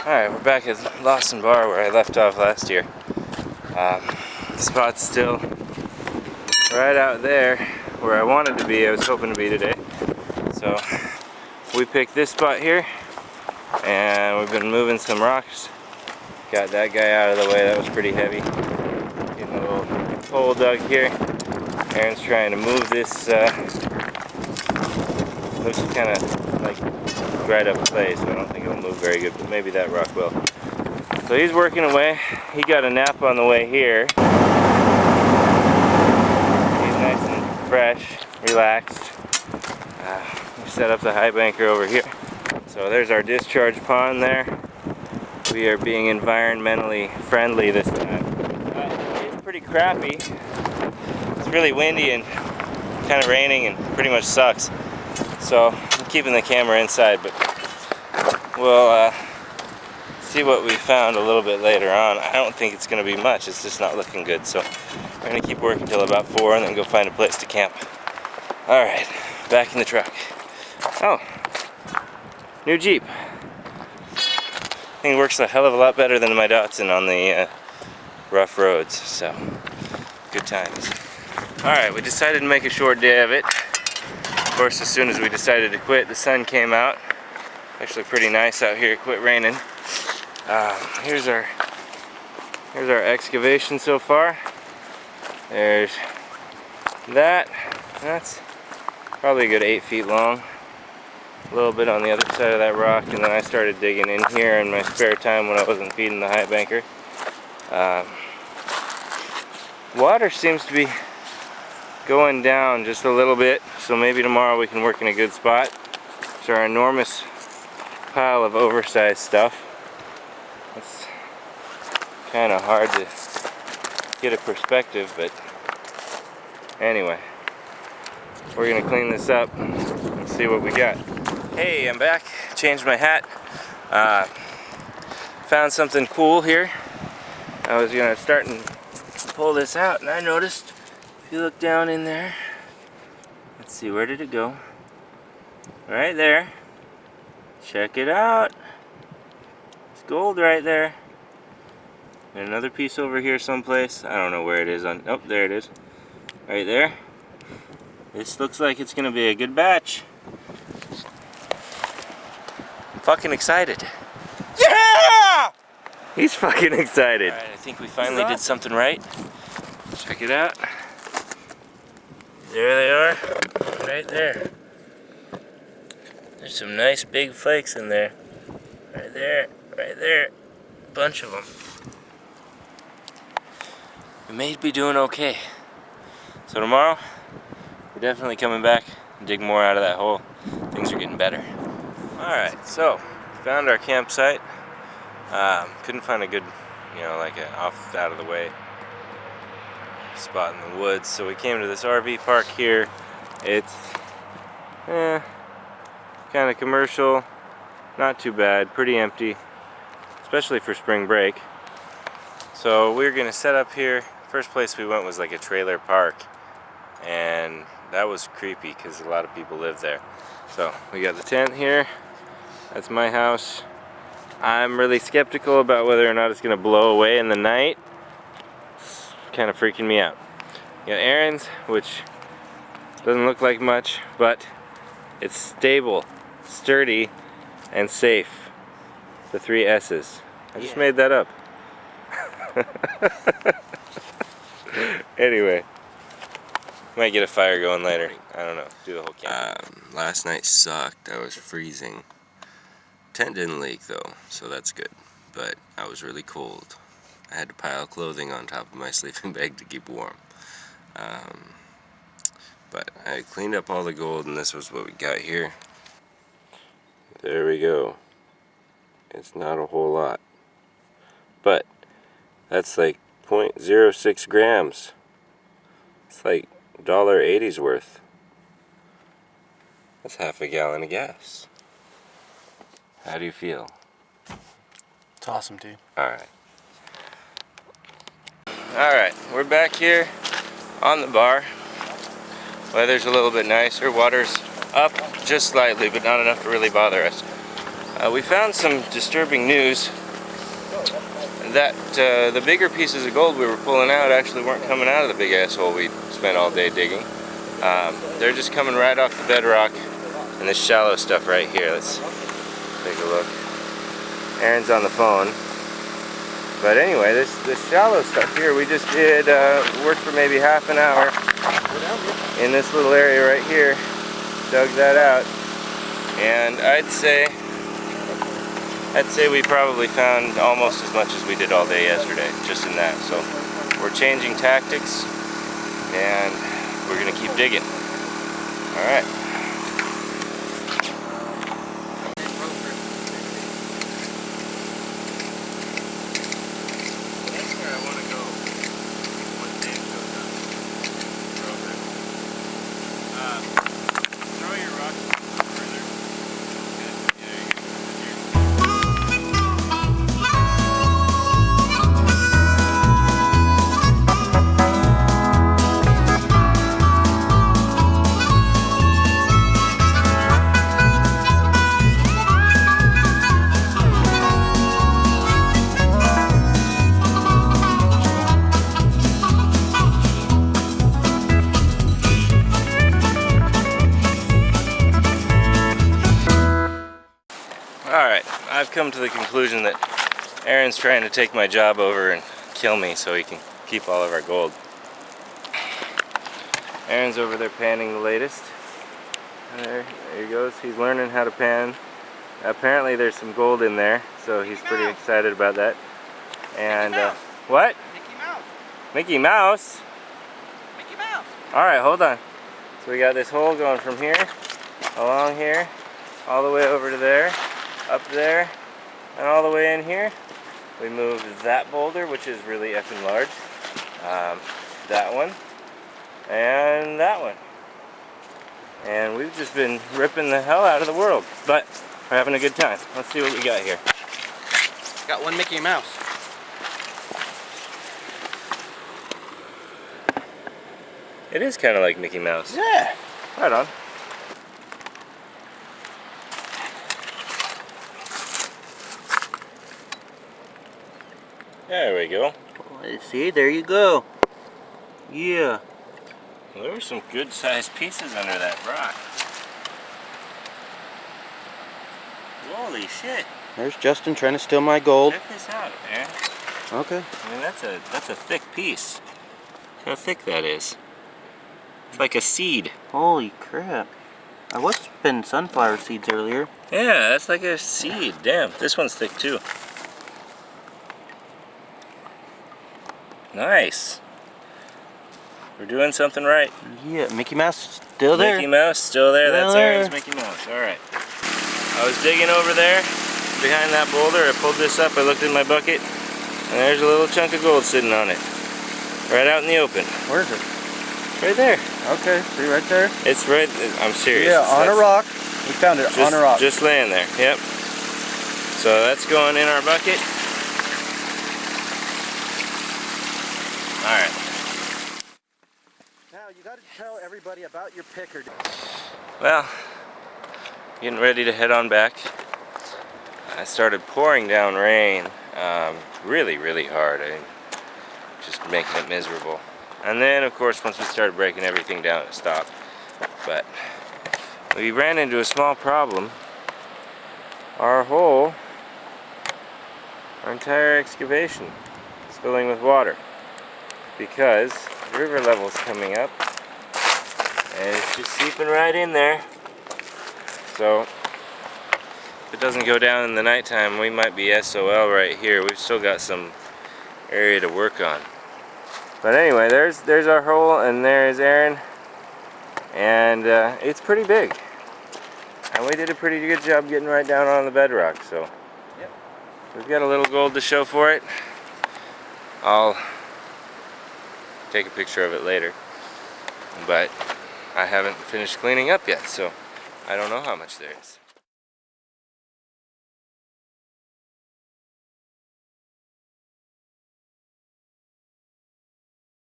Alright, we're back at Lawson Bar where I left off last year. The spot's still right out there where I wanted to be. I was hoping to be today. So we picked this spot here and we've been moving some rocks. Got that guy out of the way, that was pretty heavy. Getting a little hole dug here. Aaron's trying to move this, looks kind of like right up clay, so I don't think it'll move very good, but maybe that rock will. So he's working away. He got a nap on the way here. He's nice and fresh, relaxed. We set up the high banker over here. So there's our discharge pond there. We are being environmentally friendly this time. It's pretty crappy. It's really windy and kind of raining and pretty much sucks. So I'm keeping the camera inside, but we'll see what we found a little bit later on. I don't think it's going to be much. It's just not looking good. So we're going to keep working till about 4 and then go find a place to camp. Alright, back in the truck. Oh, new Jeep. I think it works a hell of a lot better than my Datsun on the rough roads. So, good times. Alright, we decided to make a short day of it. Of course, as soon as we decided to quit, the sun came out. Actually pretty nice out here, it quit raining. Here's our excavation so far. There's that. That's probably a good 8 feet long. A little bit on the other side of that rock, and then I started digging in here in my spare time when I wasn't feeding the high banker. Water seems to be going down just a little bit, so maybe tomorrow we can work in a good spot. There's our enormous pile of oversized stuff. It's kind of hard to get a perspective, but anyway, we're gonna clean this up and see what we got. Hey, I'm back. Changed my hat. Found something cool here. I was gonna start and pull this out, and I noticed, if you look down in there, let's see, where did it go? Right there. Check it out. It's gold right there. And another piece over here someplace. I don't know where it is on. Oh, there it is. Right there. This looks like it's gonna be a good batch. I'm fucking excited. Yeah! He's fucking excited. Alright, I think we finally did something right. Check it out. There they are. Right there. There's some nice big flakes in there. Right there, right there. Bunch of them. We may be doing okay. So tomorrow, we're definitely coming back and dig more out of that hole. Things are getting better. Alright, so found our campsite. Couldn't find a good, like a out of the way spot in the woods. So we came to this RV park here. It's kind of commercial, not too bad, pretty empty, especially for spring break. So we're gonna set up here. First place we went was like a trailer park, and that was creepy because a lot of people live there. So we got the tent here. That's my house. I'm really skeptical about whether or not it's gonna blow away in the night. It's kind of freaking me out. You got Aaron's, which doesn't look like much, but it's stable, sturdy, and safe. The 3 S's. I just made that up. Anyway, might get a fire going later. I don't know. Do the whole camp. Last night sucked. I was freezing. Tent didn't leak though, so that's good. But I was really cold. I had to pile clothing on top of my sleeping bag to keep warm. But I cleaned up all the gold, and this was what we got here. There we go. It's not a whole lot, but that's like 0.06 grams. It's like $1.80's worth. That's half a gallon of gas. How do you feel? It's awesome, dude. Alright. Alright, we're back here on the bar. Weather's a little bit nicer. Water's up just slightly, but not enough to really bother us. We found some disturbing news that the bigger pieces of gold we were pulling out actually weren't coming out of the big asshole we spent all day digging. They're just coming right off the bedrock and this shallow stuff right here. Let's take a look. Aaron's on the phone. But anyway, this shallow stuff here, we just did work for maybe half an hour in this little area right here. Dug that out, and I'd say we probably found almost as much as we did all day yesterday, just in that. So we're changing tactics, and we're gonna keep digging. All right. Alright, I've come to the conclusion that Aaron's trying to take my job over and kill me so he can keep all of our gold. Aaron's over there panning the latest. There he goes. He's learning how to pan. Apparently there's some gold in there, so he's pretty excited about that. And what? Mickey Mouse. Mickey Mouse? Mickey Mouse. Alright, hold on. So we got this hole going from here, along here, all the way over to there, up there, and all the way in here. We moved that boulder, which is really effing large, that one, and that one. And we've just been ripping the hell out of the world, but we're having a good time. Let's see what we got here. Got one Mickey Mouse. It is kind of like Mickey Mouse. Yeah. Right on. There we go. See, there you go. Yeah. Well, there were some good sized pieces under that rock. Holy shit. There's Justin trying to steal my gold. Check this out, Aaron. Okay. I mean, that's a thick piece. Look how thick that is. It's like a seed. Holy crap. I was spinning sunflower seeds earlier. Yeah, that's like a seed. Damn, this one's thick too. Nice. We're doing something right. Yeah, Mickey Mouse still there. Mickey Mouse still there. Still That's there. Aaron's Mickey Mouse. All right. I was digging over there behind that boulder. I pulled this up. I looked in my bucket, and there's a little chunk of gold sitting on it, right out in the open. Where is it? Right there. Okay, see right there? It's right. I'm serious. Yeah, on a rock. We found it on a rock. Just laying there. Yep. So that's going in our bucket. All right. Now you got to tell everybody about your picker. Well, getting ready to head on back. I started pouring down rain really, really hard. Just making it miserable. And then, of course, once we started breaking everything down, it stopped. But we ran into a small problem. Our entire excavation is filling with water because the river level's coming up and it's just seeping right in there. So if it doesn't go down in the nighttime, we might be SOL right here. We've still got some area to work on. But anyway, there's our hole, and there's Aaron, and it's pretty big. And we did a pretty good job getting right down on the bedrock, so yep. We've got a little gold to show for it. I'll take a picture of it later, but I haven't finished cleaning up yet, so I don't know how much there is.